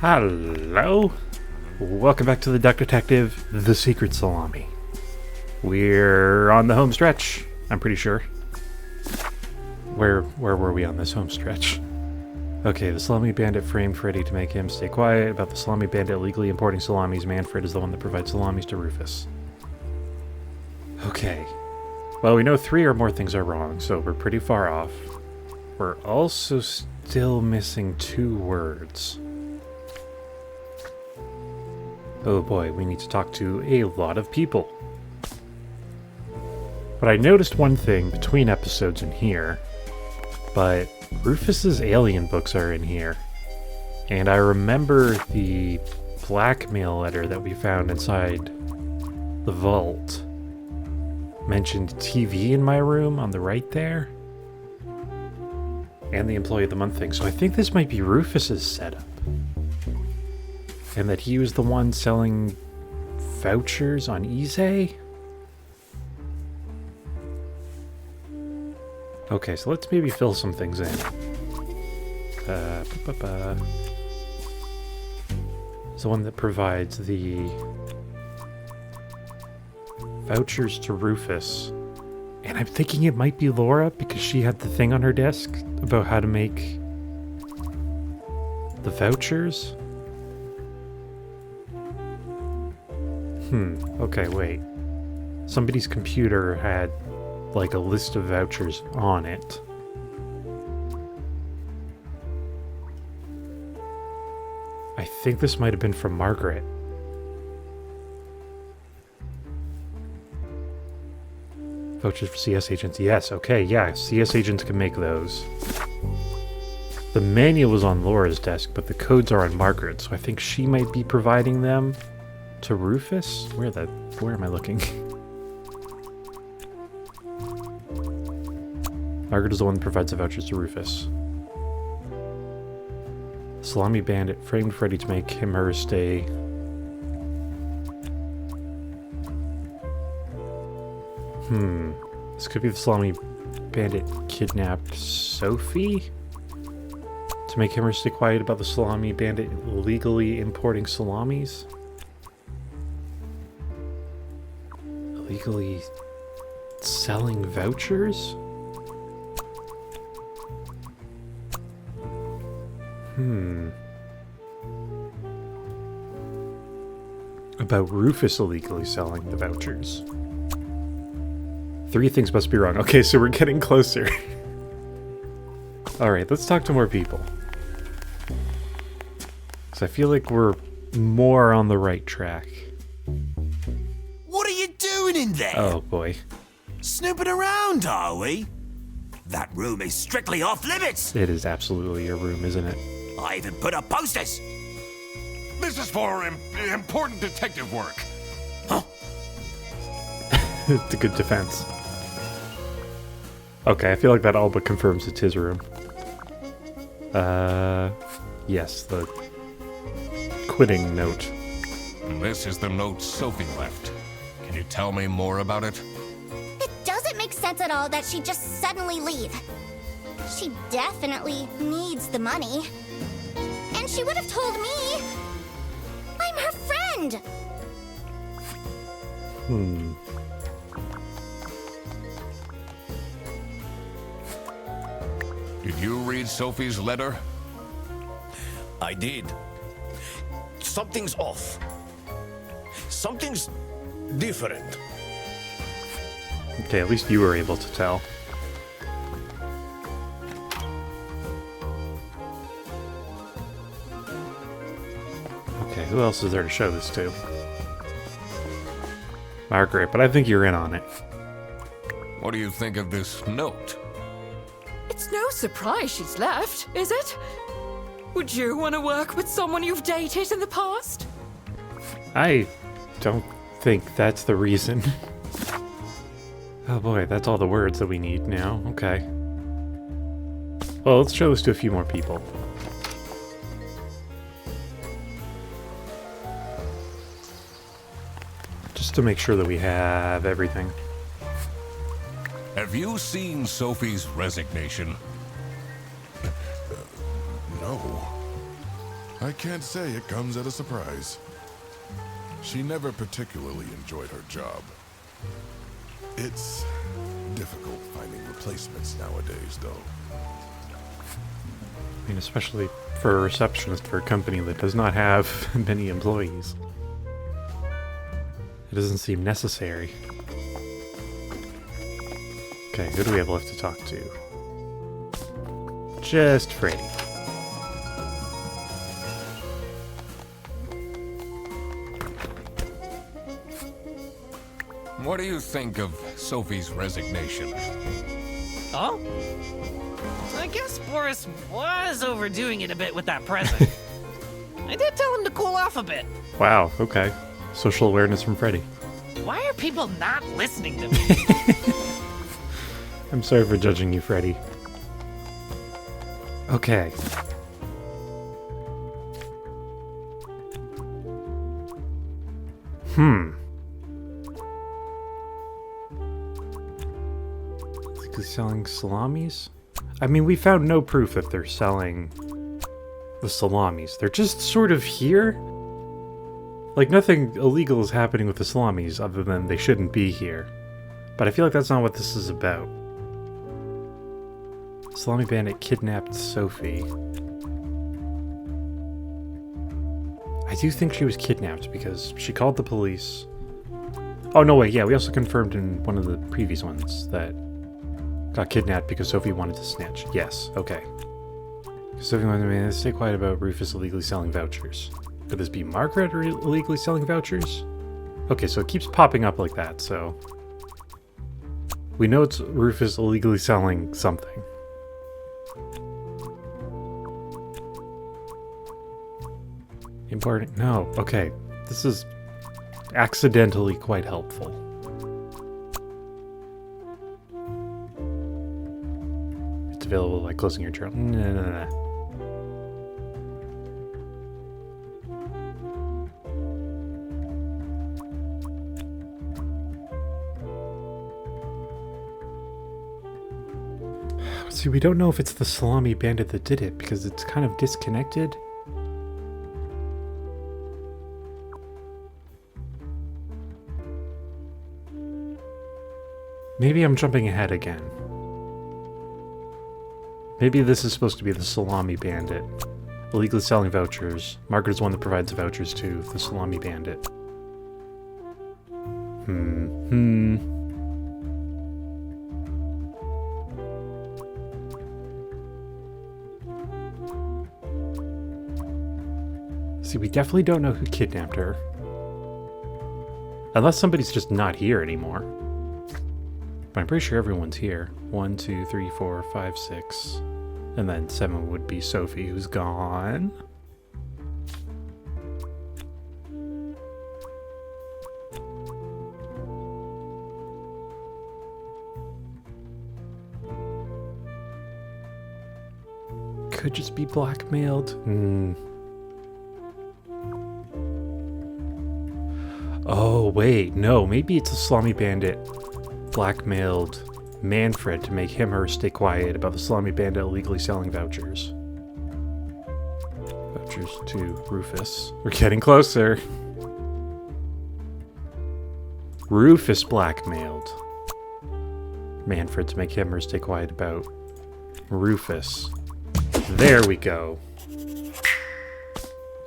Hello. Welcome back to the Duck Detective, The Secret Salami. We're on the home stretch, I'm pretty sure. Where were we on this home stretch? Okay, the Salami Bandit framed Freddy to make him stay quiet about the Salami Bandit illegally importing salamis. Manfred is the one that provides salamis to Rufus. Okay. Well, we know 3 or more things are wrong, so we're pretty far off. We're also still missing 2 words. Oh boy, we need to talk to a lot of people. But I noticed one thing between episodes in here, but Rufus's alien books are in here. And I remember the blackmail letter that we found inside the vault mentioned TV in my room on the right there. And the Employee of the Month thing. So I think this might be Rufus's setup. And that he was the one selling vouchers on eBay? Okay, so let's maybe fill some things in. It's the one that provides the vouchers to Rufus. And I'm thinking it might be Laura because she had the thing on her desk about how to make the vouchers. Okay, wait. Somebody's computer had, like, a list of vouchers on it. I think this might have been from Margaret. Vouchers for CS agents. Yes, okay, yeah, CS agents can make those. The manual was on Laura's desk, but the codes are on Margaret, so I think she might be providing them to Rufus? Where am I looking? Margaret is the one that provides the vouchers to Rufus. Salami Bandit framed Freddy to make him or her stay. This could be the Salami Bandit kidnapped Sophie? To make him or her stay quiet about the Salami Bandit illegally importing salamis? Illegally selling vouchers? About Rufus illegally selling the vouchers. 3 things must be wrong. Okay, so we're getting closer. Alright, let's talk to more people. Because I feel like we're more on the right track. What are you doing in there? Oh boy. Snooping around, are we? That room is strictly off limits. It is absolutely your room, isn't it? I even put up posters. This is for important detective work. Huh? It's a good defense. Okay, I feel like that all but confirms it's his room. Yes, the quitting note. This is the note Sophie left. Can you tell me more about it? It doesn't make sense at all that she'd just suddenly leave. She definitely needs the money. And she would have told me. I'm her friend. Did you read Sophie's letter? I did. Something's off. Something's different. Okay, at least you were able to tell. Okay, who else is there to show this to? Margaret, but I think you're in on it. What do you think of this note? It's no surprise she's left, is it? Would you want to work with someone you've dated in the past? I don't think that's the reason. Oh boy, that's all the words that we need now. Okay. Well, let's show this to a few more people. Just to make sure that we have everything. Have you seen Sophie's resignation? No. I I can't say it comes at a surprise. She never particularly enjoyed her job. It's difficult finding replacements nowadays, though. I mean, especially for a receptionist for a company that does not have many employees. It doesn't seem necessary. Okay, who do we have left to talk to? Just Freddy. What do you think of Sophie's resignation? Oh? I guess Boris was overdoing it a bit with that present. I did tell him to cool off a bit. Wow, okay. Social awareness from Freddy. Why are people not listening to me? I'm sorry for judging you, Freddy. Okay. Selling salamis? I mean, we found no proof that they're selling the salamis. They're just sort of here. Like, nothing illegal is happening with the salamis other than they shouldn't be here. But I feel like that's not what this is about. Salami Bandit kidnapped Sophie. I do think she was kidnapped because she called the police. Oh, no, wait, yeah, we also confirmed in one of the previous ones that got kidnapped because Sophie wanted to snitch. Yes, okay. Sophie wanted to stay quiet about Rufus illegally selling vouchers. Could this be Margaret illegally selling vouchers? Okay, so it keeps popping up like that, so... we know it's Rufus illegally selling something. Important? No, okay. This is accidentally quite helpful. Available by closing your journal. No. See, we don't know if it's the Salami Bandit that did it because it's kind of disconnected. Maybe I'm jumping ahead again. Maybe this is supposed to be the Salami Bandit. Illegally selling vouchers. Margaret is the one that provides the vouchers to the Salami Bandit. See, we definitely don't know who kidnapped her. Unless somebody's just not here anymore. But I'm pretty sure everyone's here. 1, 2, 3, 4, 5, 6. And then 7 would be Sophie, who's gone. Could just be blackmailed. Oh, wait. No, maybe it's a Salami Bandit blackmailed Manfred to make him or her stay quiet about the Salami Bandit illegally selling vouchers. Vouchers to Rufus. We're getting closer. Rufus blackmailed Manfred to make him or her stay quiet about Rufus. There we go.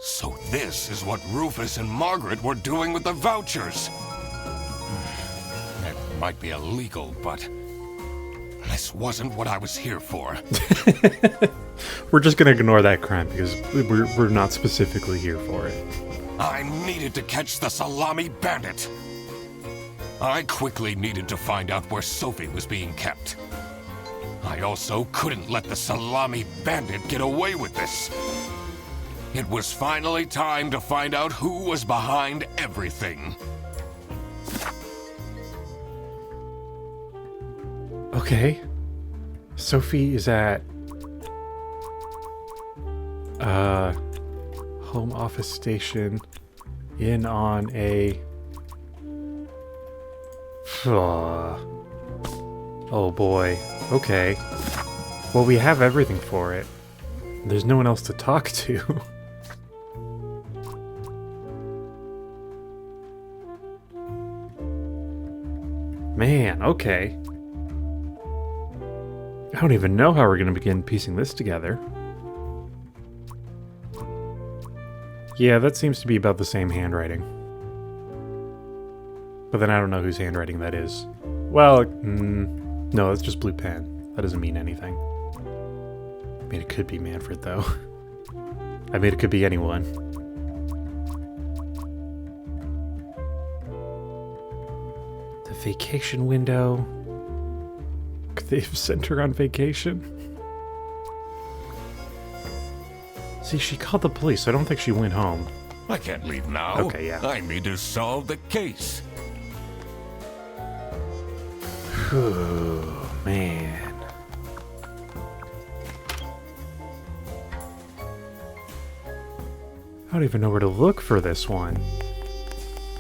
So this is what Rufus and Margaret were doing with the vouchers. It might be illegal, but this wasn't what I was here for. We're just gonna ignore that crime because we're not specifically here for it. I needed to catch the Salami Bandit. I quickly needed to find out where Sophie was being kept. I also couldn't let the Salami Bandit get away with this. It was finally time to find out who was behind everything. Okay. Sophie is at home office station in on a oh boy. Okay. Well, we have everything for it. There's no one else to talk to. Man, okay. I don't even know how we're going to begin piecing this together. Yeah, that seems to be about the same handwriting. But then I don't know whose handwriting that is. Well, no, that's just blue pen. That doesn't mean anything. I mean, it could be Manfred, though. I mean, it could be anyone. The vacation window. Could they have sent her on vacation? See, she called the police, so I don't think she went home. I can't leave now. Okay, yeah. I need to solve the case. Oh, man. I don't even know where to look for this one.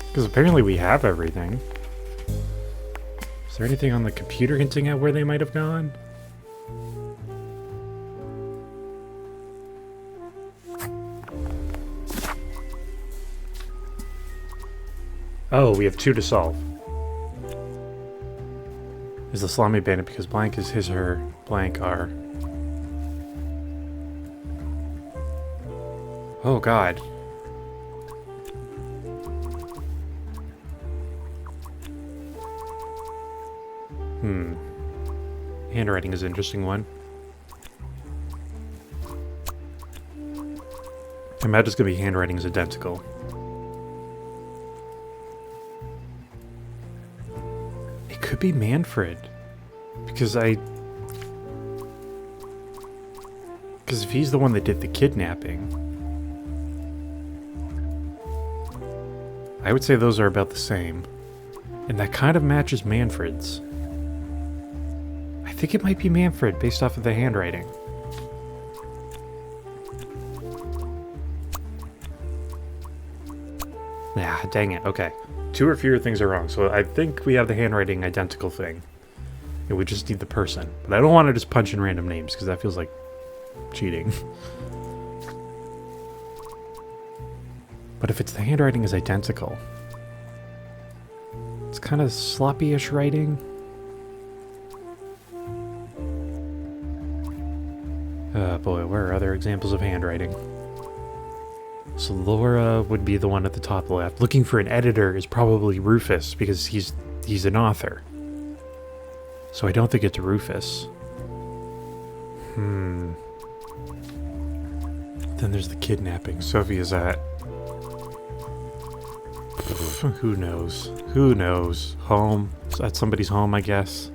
Because apparently we have everything. Is there anything on the computer hinting at where they might have gone? Oh, we have 2 to solve. Is the Salami bandit because blank is his or her, blank are. Oh god. Handwriting is an interesting one. I imagine it's going to be handwriting is identical. It could be Manfred. Because if he's the one that did the kidnapping, I would say those are about the same. And that kind of matches Manfred's. I think it might be Manfred based off of the handwriting. Nah, dang it. Okay. 2 or fewer things are wrong. So I think we have the handwriting identical thing. And we just need the person. But I don't want to just punch in random names because that feels like cheating. But if it's the handwriting is identical, it's kind of sloppy-ish writing. Oh boy, where are other examples of handwriting? So Laura would be the one at the top left. Looking for an editor is probably Rufus because he's an author. So I don't think it's Rufus. Then there's the kidnapping. Sophia's at. Who knows? Who knows? Home. At somebody's home, I guess.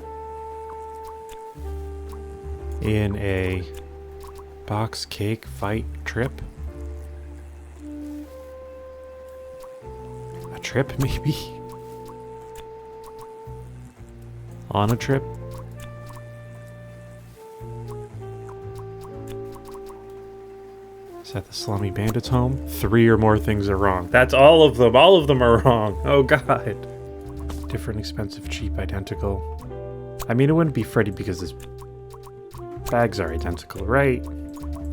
In a box cake fight trip. A trip, maybe? On a trip? Is that the Salami Bandit's home? 3 or more things are wrong. That's all of them. All of them are wrong. Oh, God. Different, expensive, cheap, identical. I mean, it wouldn't be Freddy because his bags are identical, right?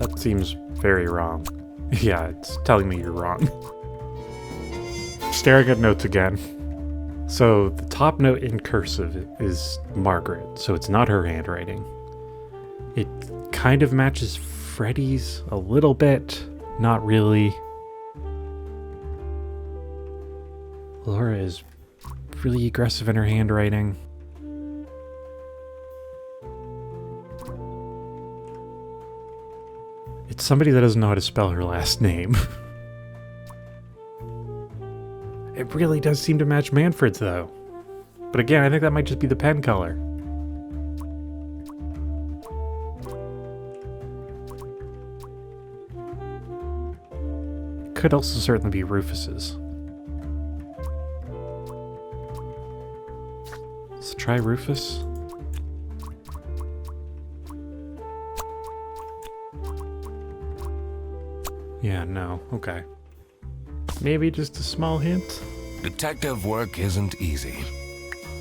That seems very wrong. Yeah, it's telling me you're wrong. Staring at notes again. So the top note in cursive is Margaret, so it's not her handwriting. It kind of matches Freddy's a little bit, not really. Laura is really aggressive in her handwriting. It's somebody that doesn't know how to spell her last name. It really does seem to match Manfred's, though. But again, I think that might just be the pen color. Could also certainly be Rufus's. Let's try Rufus. Yeah, no. Okay. Maybe just a small hint? Detective work isn't easy.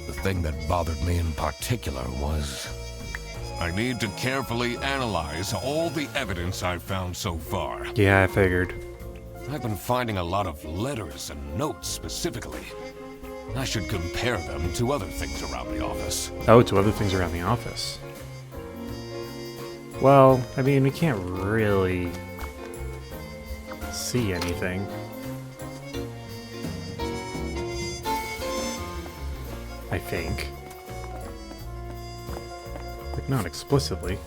The thing that bothered me in particular was I need to carefully analyze all the evidence I've found so far. Yeah, I figured. I've been finding a lot of letters and notes specifically. I should compare them to other things around the office. Oh, to other things around the office. Well, I mean, we can't really see anything. I think. Like, not explicitly.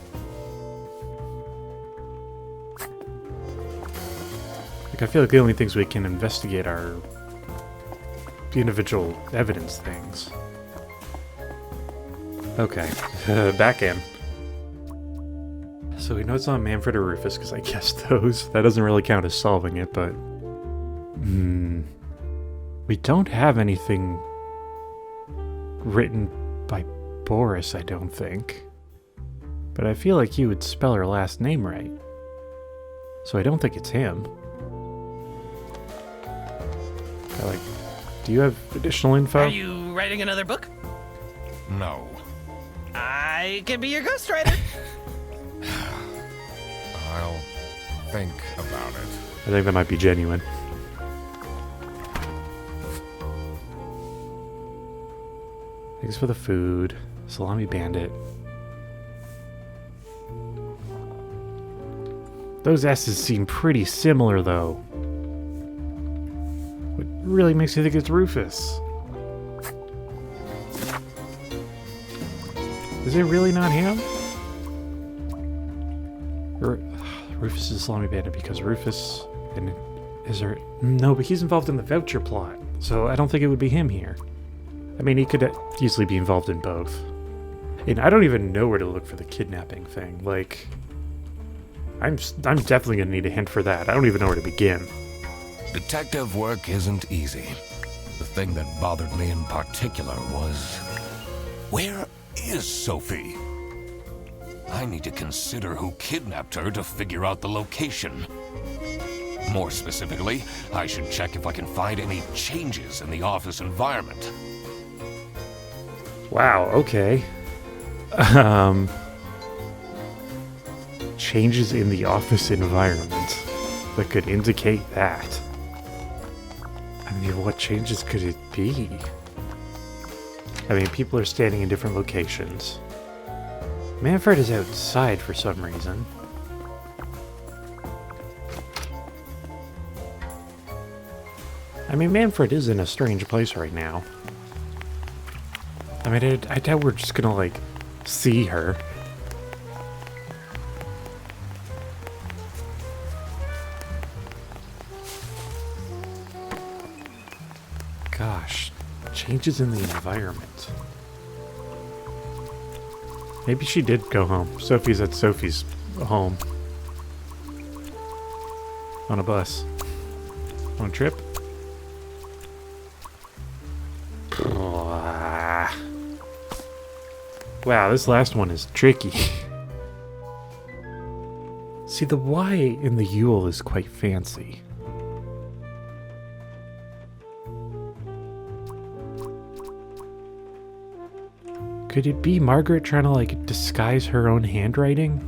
Like, I feel like the only things we can investigate are the individual evidence things. Okay, back in. So we know it's not Manfred or Rufus, because I guessed those. That doesn't really count as solving it, but... We don't have anything written by Boris, I don't think. But I feel like you would spell her last name right. So I don't think it's him. Do you have additional info? Are you writing another book? No. I can be your ghostwriter. I'll think about it. I think that might be genuine. Thanks for the food. Salami bandit. Those S's seem pretty similar, though. What really makes you think it's Rufus? Is it really not him? Rufus is a Salami bandit because Rufus and is there... No, but he's involved in the voucher plot, so I don't think it would be him here. I mean, he could easily be involved in both. And I don't even know where to look for the kidnapping thing. Like, I'm definitely gonna need a hint for that. I don't even know where to begin. Detective work isn't easy. The thing that bothered me in particular was... Where is Sophie? I need to consider who kidnapped her to figure out the location. More specifically, I should check if I can find any changes in the office environment. Wow, okay. Changes in the office environment that could indicate that. I mean, what changes could it be? I mean, people are standing in different locations. Manfred is outside for some reason. I mean, Manfred is in a strange place right now. I mean, I doubt we're just gonna, like, see her. Gosh, changes in the environment. Maybe she did go home. Sophie's at Sophie's home. On a bus. On a trip? Wow, this last one is tricky. See, the Y in the Yule is quite fancy. Could it be Margaret trying to, like, disguise her own handwriting?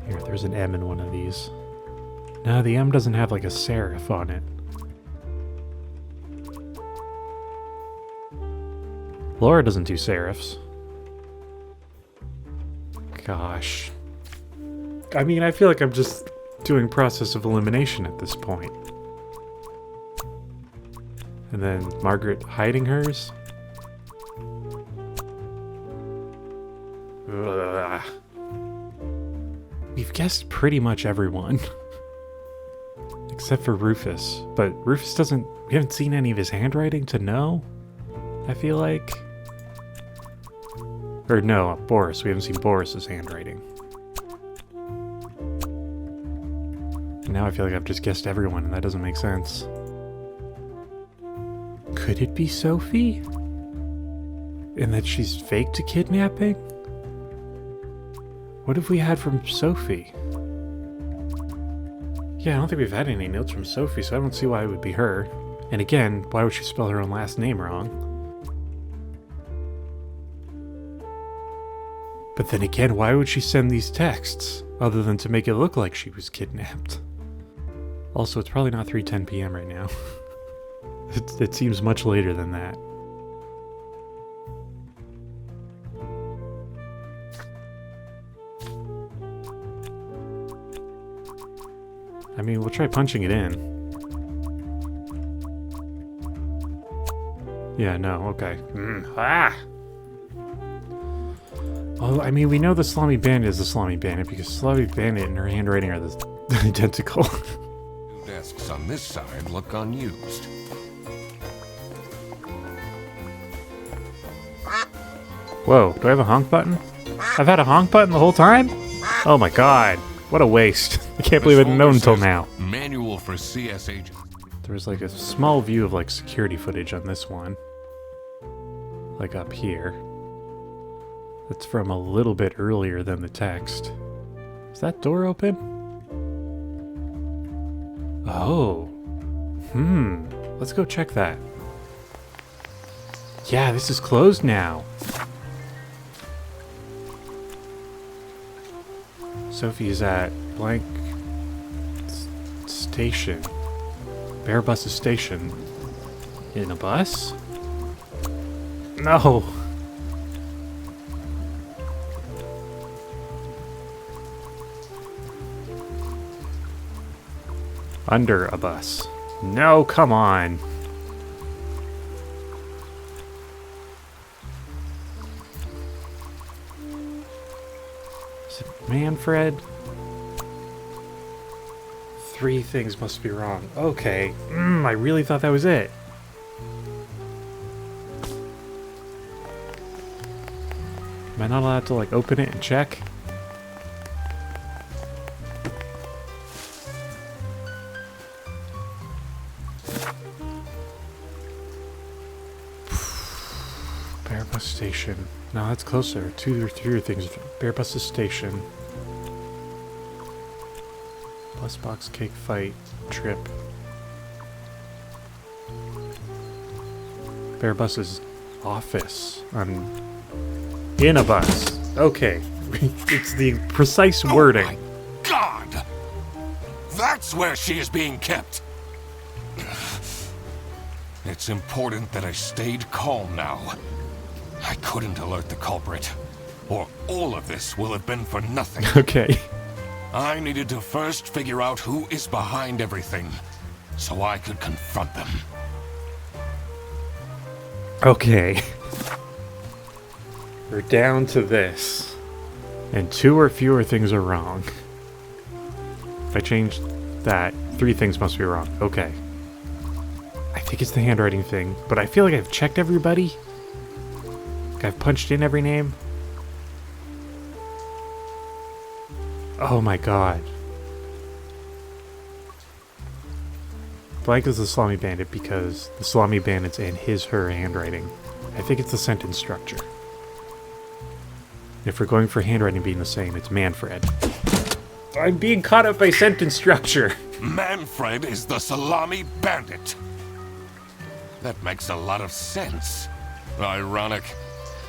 Here, there's an M in one of these. No, the M doesn't have, like, a serif on it. Laura doesn't do serifs. Gosh. I mean, I feel like I'm just doing process of elimination at this point. And then Margaret hiding hers? Ugh. We've guessed pretty much everyone. Except for Rufus. But Rufus doesn't... We haven't seen any of his handwriting to know, I feel like. Or no, Boris. We haven't seen Boris's handwriting. And now I feel like I've just guessed everyone, and that doesn't make sense. Could it be Sophie? And that she's faked a kidnapping? What have we had from Sophie? Yeah, I don't think we've had any notes from Sophie, so I don't see why it would be her. And again, why would she spell her own last name wrong? But then again, why would she send these texts other than to make it look like she was kidnapped? Also, it's probably not 3:10 p.m. right now. It seems much later than that. I mean, we'll try punching it in. Yeah, no, okay. Ah! Well, I mean, we know the Salami Bandit is the Salami Bandit because Salami Bandit and her handwriting are identical. Desks on this side look unused. Whoa, do I have a honk button? I've had a honk button the whole time? Oh my god, what a waste. I can't believe I didn't know until now. Manual for CS agents. There was like a small view of like security footage on this one. Like up here. That's from a little bit earlier than the text. Is that door open? Oh. Let's go check that. Yeah, this is closed now. Sophie is at blank station. Bear Bus's station. In a bus? No. Under a bus. No, come on. Is it Manfred? 3 things must be wrong. Okay. I really thought that was it. Am I not allowed to, like, open it and check? Bear Bus Station. No, that's closer. 2 or 3 things. Bear Bus Station. Bus box cake fight trip. Bear Bus's office. In a bus. Okay. It's the precise wording. Oh my God! That's where she is being kept! It's important that I stayed calm now. I couldn't alert the culprit, or all of this will have been for nothing. Okay. I needed to first figure out who is behind everything, so I could confront them. Okay. We're down to this. And 2 or fewer things are wrong. If I change that, 3 things must be wrong. Okay. I think it's the handwriting thing, but I feel like I've checked everybody. Like I've punched in every name. Oh my god. Blank is the Salami Bandit because the Salami Bandit's in her handwriting. I think it's the sentence structure. If we're going for handwriting being the same, it's Manfred. I'm being caught up by sentence structure. Manfred is the Salami Bandit. That makes a lot of sense. Ironic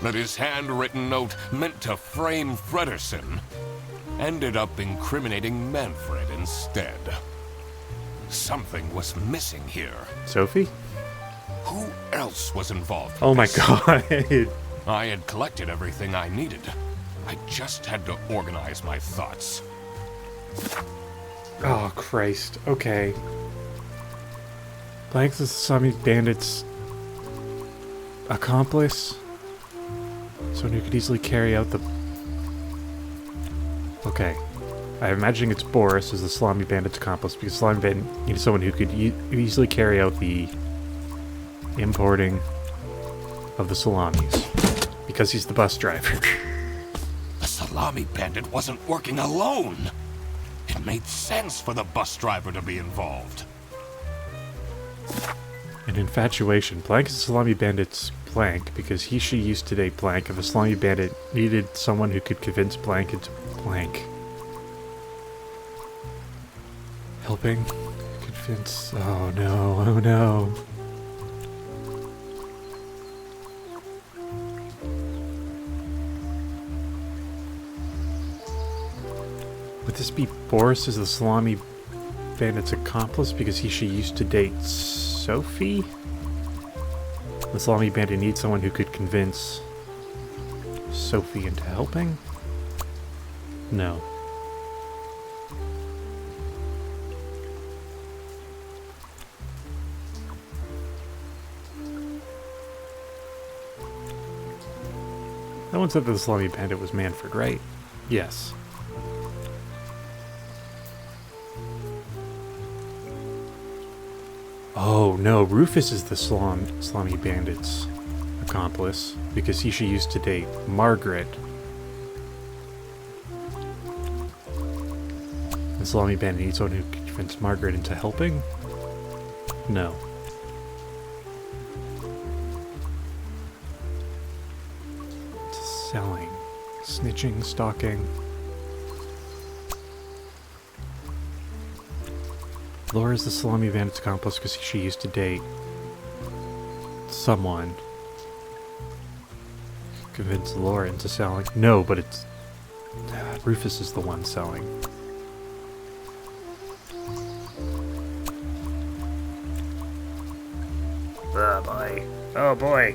that his handwritten note meant to frame Fredersen ended up incriminating Manfred instead. Something was missing here. Sophie? Who else was involved? Oh my god. I had collected everything I needed. I just had to organize my thoughts. Oh, Christ. Okay. Blank's the Salami Bandit's accomplice? Someone who could easily carry out the... Okay. I'm imagining it's Boris as the Salami Bandit's accomplice because Salami Bandit needed someone who could easily carry out the importing of the salamis. Because he's the bus driver. The Salami Bandit wasn't working alone. It made sense for the bus driver to be involved. An infatuation. Blank is the Salami Bandit's Blank because she used to date Blank if a Salami Bandit needed someone who could convince Blank into Blank. Helping? Convince... Oh no, oh no. Would this be Boris as the Salami Bandit's accomplice because she used to date Sophie? The Salami Bandit needs someone who could convince Sophie into helping? No. No one said that the Salami Bandit was Manfred, right? Yes. Oh no, Rufus is the Salami Bandit's accomplice because she used to date Margaret. The Salami Bandit needs someone who can convince Margaret into helping? No. Selling. Snitching, stalking. Laura's the Salami Bandit's accomplice because she used to date someone. Convince Laura into selling. No, but it's... Rufus is the one selling. Oh boy. Oh boy.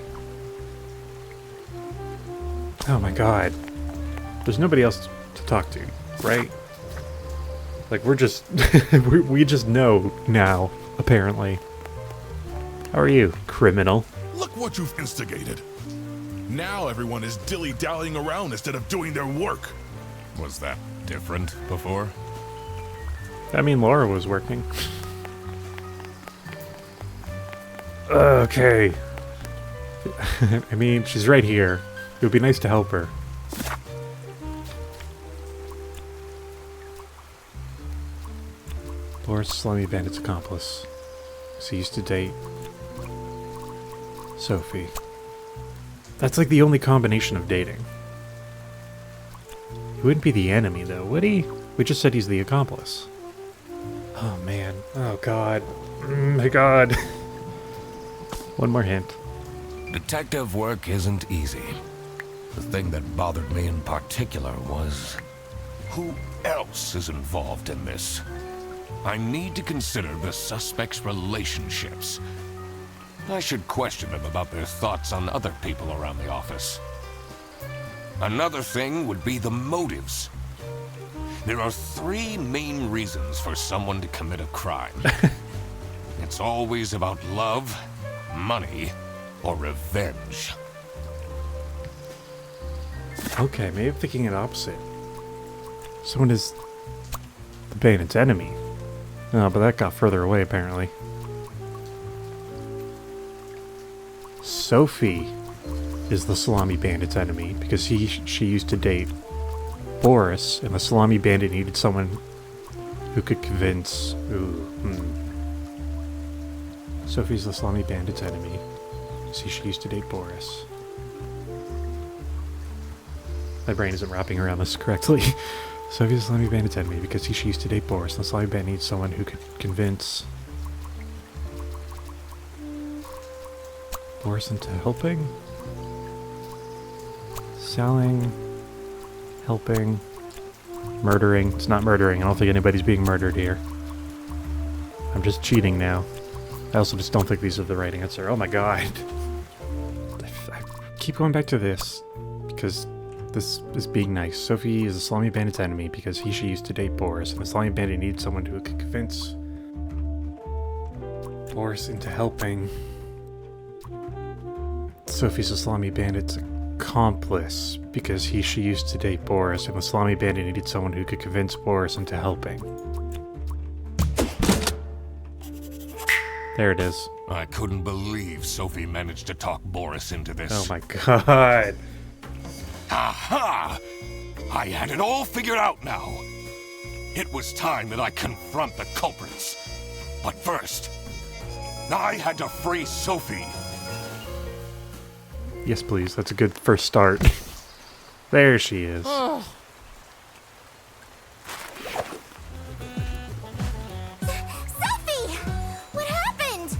Oh my god. There's nobody else to talk to, right? Like, we're just... we just know now, apparently. How are you, criminal? Look what you've instigated. Now everyone is dilly-dallying around instead of doing their work. Was that different before? I mean, Laura was working. Okay. I mean, she's right here. It would be nice to help her. Laura's Salami Bandit's accomplice. She used to date Sophie. That's like the only combination of dating. He wouldn't be the enemy, though, would he? We just said he's the accomplice. Oh, man. Oh, God. My God. One more hint. Detective work isn't easy. The thing that bothered me in particular was... who else is involved in this? I need to consider the suspects' relationships. I should question them about their thoughts on other people around the office. Another thing would be the motives. There are 3 main reasons for someone to commit a crime. It's always about love, money, or revenge. Okay, maybe I'm thinking it opposite. Someone is the bandit's enemy. Oh, but that got further away, apparently. Sophie is the Salami Bandit's enemy because she used to date Boris, and the Salami Bandit needed someone who could convince... Sophie's the Salami Bandit's enemy. See, she used to date Boris. My brain isn't wrapping around this correctly. Sophie's the Salami Bandit's enemy because she used to date Boris, and the Salami Bandit needs someone who could convince Boris into helping? Selling, helping, murdering. It's not murdering. I don't think anybody's being murdered here. I'm just cheating now. I also just don't think these are the right answer. Oh my god. I keep going back to this because this is being nice. Sophie is the Salami Bandit's enemy because she used to date Boris, and the Salami Bandit needs someone who could convince Boris into helping. Sophie's the Salami Bandit's accomplice because she used to date Boris, and the Salami Bandit needed someone who could convince Boris into helping. There it is. I couldn't believe Sophie managed to talk Boris into this. Oh my god. Aha! I had it all figured out now. It was time that I confront the culprits. But first, I had to free Sophie. Yes, please. That's a good first start. There she is. Oh, Sophie! What happened?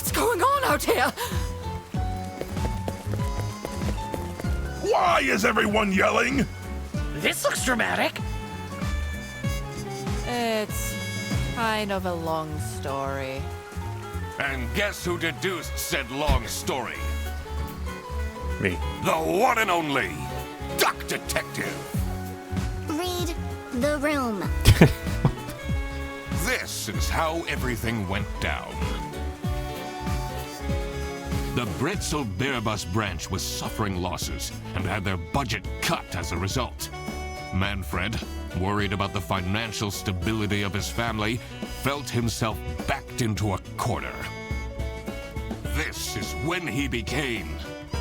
what's going on out here? Why is everyone yelling? This looks dramatic. It's kind of a long story. And guess who deduced said long story? Me. The one and only Duck Detective. Read the room. This is how everything went down. The Britzel Bearbus branch was suffering losses and had their budget cut as a result. Manfred, worried about the financial stability of his family, felt himself backed into a corner. This is when he became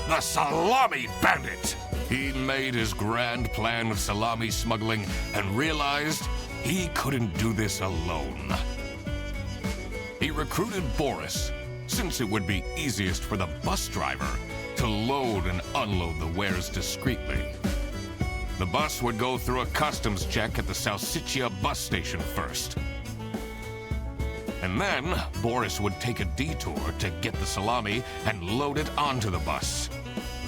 the Salami Bandit. He made his grand plan of salami smuggling and realized he couldn't do this alone. He recruited Boris, since it would be easiest for the bus driver to load and unload the wares discreetly. The bus would go through a customs check at the Salsiccia bus station first. And then Boris would take a detour to get the salami and load it onto the bus.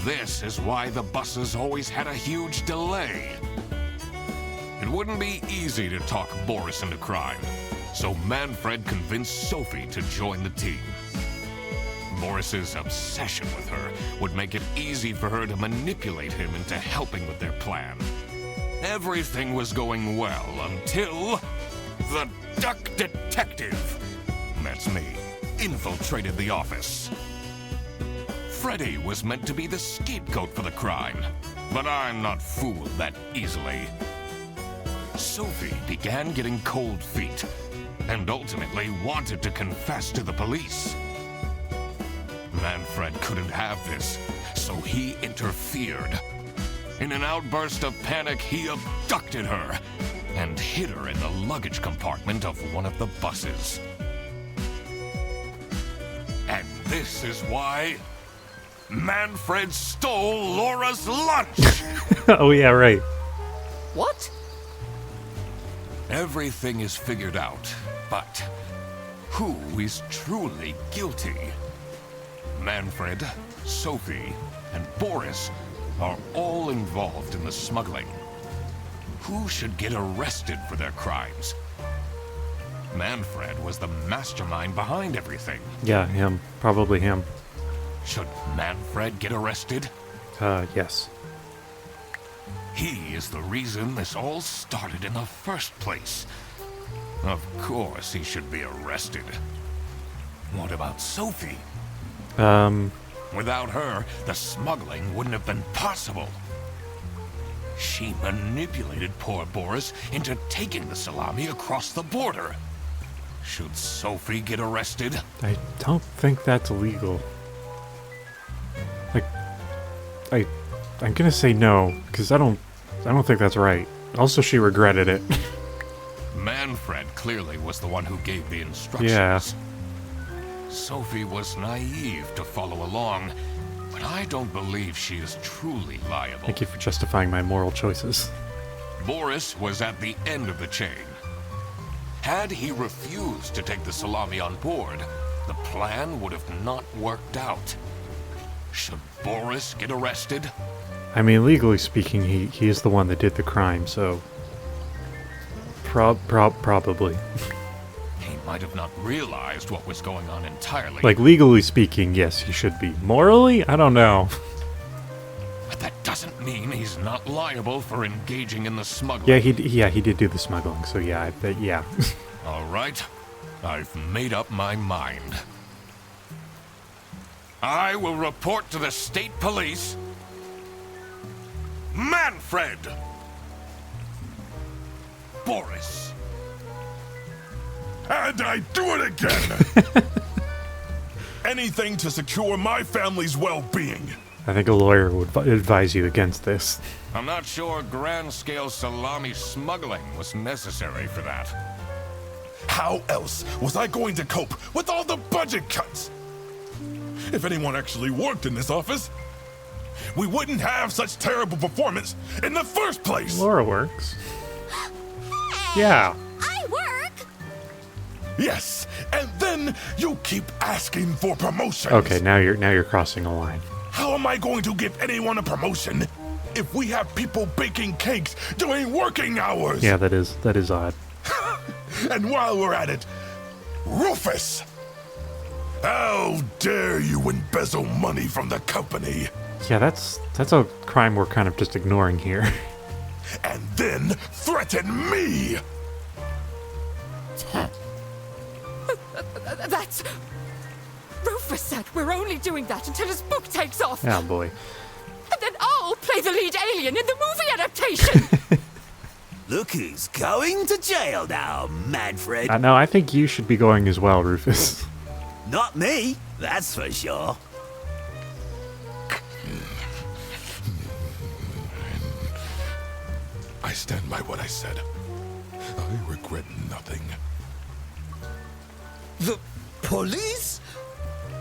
This is why the buses always had a huge delay. It wouldn't be easy to talk Boris into crime, so Manfred convinced Sophie to join the team. Boris's obsession with her would make it easy for her to manipulate him into helping with their plan. Everything was going well until the Duck Detective, that's me, infiltrated the office. Freddy was meant to be the scapegoat for the crime, but I'm not fooled that easily. Sophie began getting cold feet and ultimately wanted to confess to the police. Manfred couldn't have this, so he interfered. In an outburst of panic, he abducted her and hid her in the luggage compartment of one of the buses. And this is why Manfred stole Laura's lunch! Oh, yeah, right. What? Everything is figured out, but who is truly guilty? Manfred, Sophie, and Boris are all involved in the smuggling. Who should get arrested for their crimes? Manfred was the mastermind behind everything. Yeah, him. Probably him. Should Manfred get arrested? Yes. He is the reason this all started in the first place. Of course he should be arrested. What about Sophie? Without her, the smuggling wouldn't have been possible. She manipulated poor Boris into taking the salami across the border. Should Sophie get arrested? I don't think that's illegal. Like, I'm gonna say no, because I don't think that's right. Also, she regretted it. Manfred clearly was the one who gave the instructions. Yeah. Sophie was naive to follow along, but I don't believe she is truly liable. Thank you for justifying my moral choices. Boris was at the end of the chain. Had he refused to take the salami on board, the plan would have not worked out. Should Boris get arrested? I mean, legally speaking, he is the one that did the crime, so... Probably. He might have not realized what was going on entirely. Like, legally speaking, yes, he should be. Morally? I don't know. But that doesn't mean he's not liable for engaging in the smuggling. Yeah, he did do the smuggling, so yeah, I bet, yeah. All right, I've made up my mind. I will report to the state police. Manfred! Boris. And I do it again! Anything to secure my family's well-being. I think a lawyer would advise you against this. I'm not sure grand-scale salami smuggling was necessary for that. How else was I going to cope with all the budget cuts? If anyone actually worked in this office, we wouldn't have such terrible performance in the first place. Laura works. Hey, Yeah. I work. Yes, and then you keep asking for promotions. Okay, now you're crossing a line. How am I going to give anyone a promotion if we have people baking cakes during working hours? Yeah, that is odd. And while we're at it, Rufus! How dare you embezzle money from the company? Yeah, that's a crime we're kind of just ignoring here. And then threaten me! That's... Rufus said we're only doing that until his book takes off. Oh boy. And then I'll play the lead alien in the movie adaptation. Look who's going to jail now, Manfred. No, I think you should be going as well, Rufus. Not me, that's for sure. I stand by what I said. I regret nothing. The police?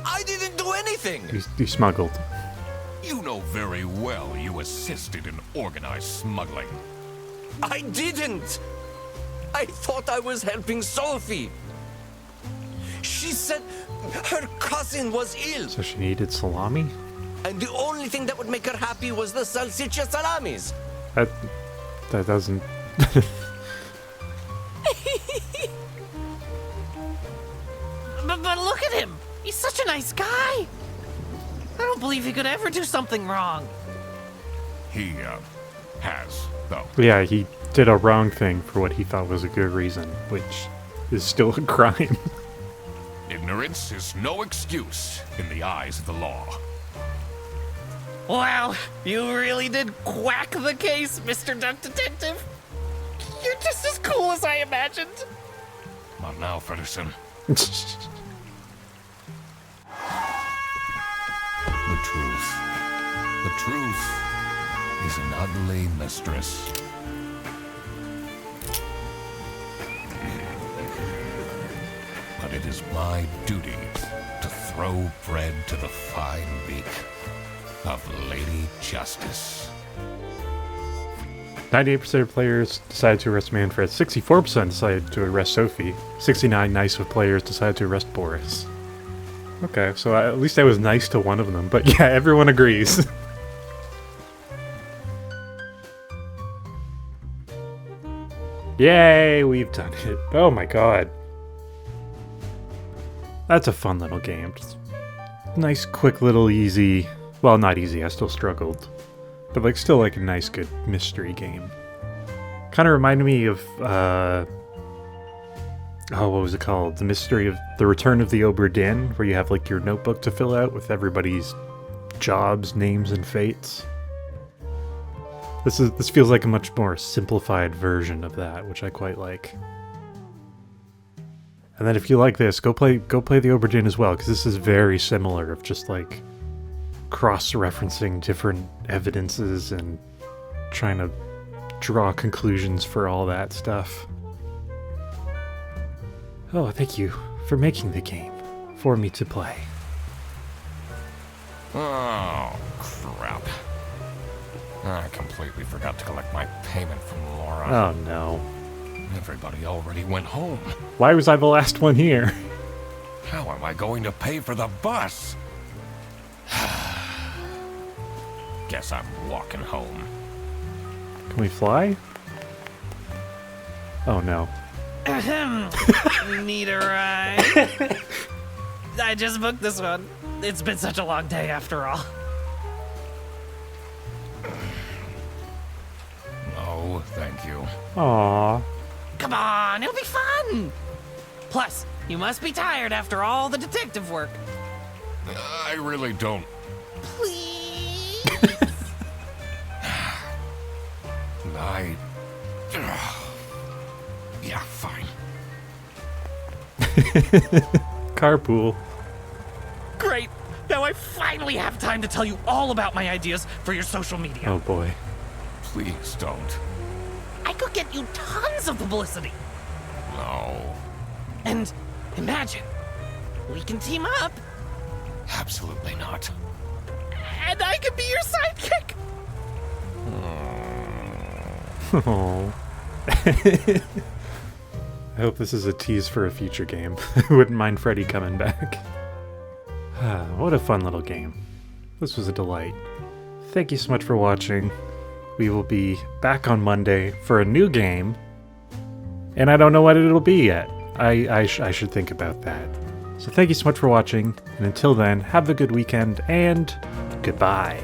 I didn't do anything! You smuggled. You know very well you assisted in organized smuggling. I didn't! I thought I was helping Sophie. She said her cousin was ill, So she needed salami? and the only thing that would make her happy was the salsiccia salamis. That doesn't... But look at him! He's such a nice guy! I don't believe he could ever do something wrong. He, has, though. Yeah, he did a wrong thing for what he thought was a good reason, which is still a crime. Ignorance is no excuse in the eyes of the law. Wow, you really did quack the case, Mr. Duck Detective. You're just as cool as I imagined. Not now, Fredderson. The truth. The truth is an ugly mistress. But it is my duty to throw bread to the fine beak of Lady Justice. 98% of players decided to arrest Manfred. 64% decided to arrest Sophie. 69 nice of players decided to arrest Boris. Okay, so at least I was nice to one of them. But yeah, everyone agrees. Yay, we've done it. Oh my god. That's a fun little game. Just nice, quick little easy... Well, not easy, I still struggled. But like, still like a nice, good mystery game. Kind of reminded me of, oh, what was it called? The Mystery of the Return of the Obra Dinn, where you have like your notebook to fill out with everybody's jobs, names, and fates. This feels like a much more simplified version of that, which I quite like. And then if you like this, go play the Obra Dinn as well, because this is very similar, of just like cross-referencing different evidences and trying to draw conclusions for all that stuff. Oh, thank you for making the game for me to play. Oh, crap. I completely forgot to collect my payment from Laura. Oh no. Everybody already went home. Why was I the last one here? How am I going to pay for the bus? Guess I'm walking home. Can we fly? Oh no. Ahem. Need a ride? I just booked this one. It's been such a long day after all. No, thank you. Aww. Come on, it'll be fun! Plus, you must be tired after all the detective work. I really don't. Please? Yeah, fine. Carpool. Great! Now I finally have time to tell you all about my ideas for your social media. Oh boy. Please don't. I could get you tons of publicity. No. And imagine, we can team up, Absolutely not. and I could be your sidekick. Oh. I hope this is a tease for a future game. I wouldn't mind Freddy coming back. What a fun little game. This was a delight. Thank you so much for watching. we will be back on Monday for a new game. And I don't know what it'll be yet. I should think about that. So thank you so much for watching. And until then, have a good weekend and goodbye.